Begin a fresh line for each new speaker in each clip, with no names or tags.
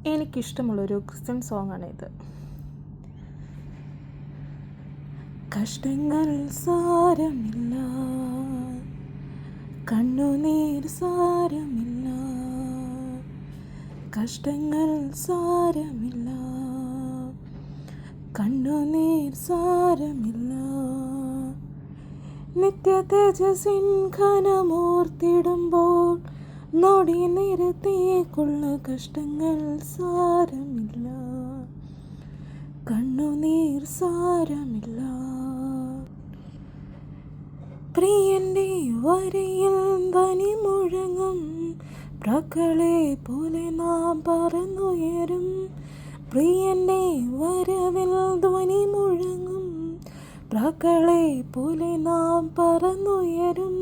എനിക്കിഷ്ടമുള്ളൊരു Christian സോങ്ങാണിത്. കഷ്ടങ്ങൾ സാരമില്ല, കണ്ണുനീർ സാരമില്ല, കഷ്ടങ്ങൾ സാരമില്ല, കണ്ണുനീർ സാരമില്ല, നിത്യ തേജസ്സിൻ ഘനമോർത്തിടുമ്പോൾ നൊടി നിരത്തിയേക്കുള്ള കഷ്ടങ്ങൾ സാരമില്ല, കണ്ണുനീർ സാരമില്ല. പ്രിയന്റെ വരയിൽ ധ്വനി മുഴങ്ങും, പ്രാക്കളെ പോലെ നാം പറന്നുയരും. പ്രിയന്റെ വരവിൽ ധ്വനി മുഴങ്ങും, പ്രാക്കളെ പോലെ നാം പറന്നുയരും.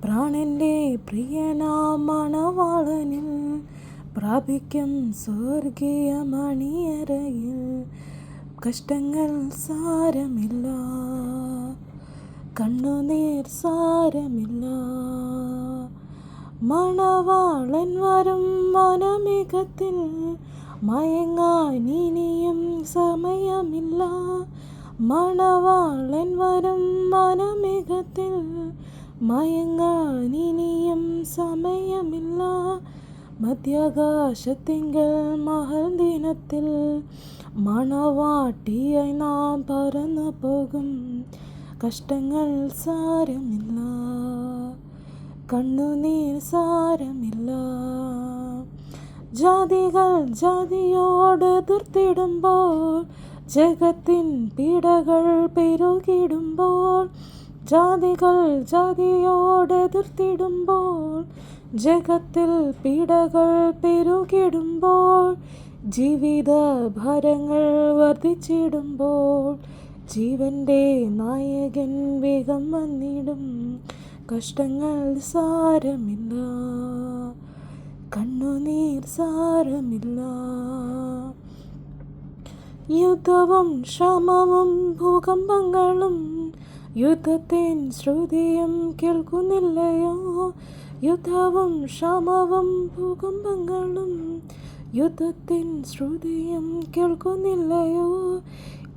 പ്രാണന്റെ പ്രിയനാം മണവാളനിൽ പ്രാപിക്കും സ്വർഗീയ മണിയറയിൽ. കഷ്ടങ്ങൾ സാരമില്ല, കണ്ണുനീർ സാരമില്ല, മണവാളൻ വരും വനമേഘത്തിൽ, മയങ്ങാൻ ഇനിയും സമയമില്ല. മണവാളൻ വരും വനമേഘത്തിൽ, മയങ്ങാൻ ഇനിയും സമയമില്ല. മധ്യാകാശത്തിങ്കൽ മഹൽ ദിനത്തിൽ മണവാട്ടിയായി നാം പറന്നു പോകും. കഷ്ടങ്ങൾ സാരമില്ല, കണ്ണുനീർ സാരമില്ല. ജാതികൾ ജാതിയോട് എതിർത്തിടുമ്പോൾ, ജഗത്തിൻ പീഡകൾ പെരുകിടുമ്പോൾ, ജാതികൾ ജാതിയോട് എതിർത്തിടുമ്പോൾ, ജഗത്തിൽ പീഡകൾ പെരുകിടുമ്പോൾ, ജീവിത ഭാരങ്ങൾ വർദ്ധിച്ചിടുമ്പോൾ, ജീവന്റെ നായകൻ വേഗം വന്നിടും. കഷ്ടങ്ങൾ സാരമില്ല, കണ്ണുനീർ സാരമില്ല. യുദ്ധവും ക്ഷാമവും ഭൂകമ്പങ്ങളും യുദ്ധത്തിൻ ശ്രുതിയും കേൾക്കുന്നില്ലയോ? യുദ്ധവും ക്ഷാമവും ഭൂകമ്പങ്ങളും യുദ്ധത്തിൻ ശ്രുതിയും കേൾക്കുന്നില്ലയോ?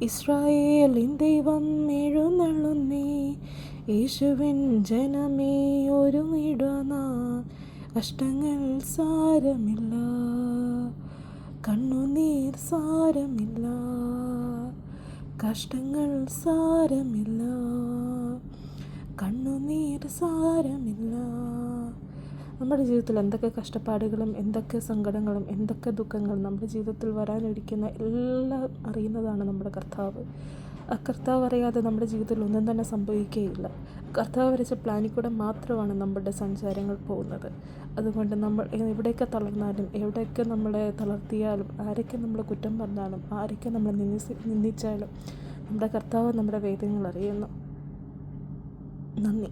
ഇസ്രായേലിൻ ദൈവം എഴുന്നള്ളുന്നേ, യേശുവിൻ ജനമേ ഒരുമിടുന്ന. കഷ്ടങ്ങൾ സാരമില്ല, കണ്ണുനീർ സാരമില്ല, കഷ്ടങ്ങൾ സാരമില്ല, കണ്ണുനീർ സാരമില്ല. നമ്മുടെ ജീവിതത്തിൽ എന്തൊക്കെ കഷ്ടപ്പാടുകളും എന്തൊക്കെ സങ്കടങ്ങളും എന്തൊക്കെ ദുഃഖങ്ങളും നമ്മുടെ ജീവിതത്തിൽ വരാനിരിക്കുന്ന എല്ലാം അറിയുന്നതാണ് നമ്മുടെ കർത്താവ്. ആ കർത്താവ് അറിയാതെ നമ്മുടെ ജീവിതത്തിൽ ഒന്നും തന്നെ സംഭവിക്കുകയില്ല. കർത്താവ് വരച്ച പ്ലാനിൽ കൂടെ മാത്രമാണ് നമ്മുടെ സഞ്ചാരങ്ങൾ പോകുന്നത്. അതുകൊണ്ട് നമ്മൾ എവിടെയൊക്കെ തളർന്നാലും എവിടെയൊക്കെ നമ്മളെ തളർത്തിയാലും ആരൊക്കെ നമ്മളെ കുറ്റം പറഞ്ഞാലും ആരൊക്കെ നമ്മളെ നിന്ദിച്ചാലും നമ്മുടെ കർത്താവ് നമ്മുടെ വേദനകൾ അറിയുന്നു. നന്ദി.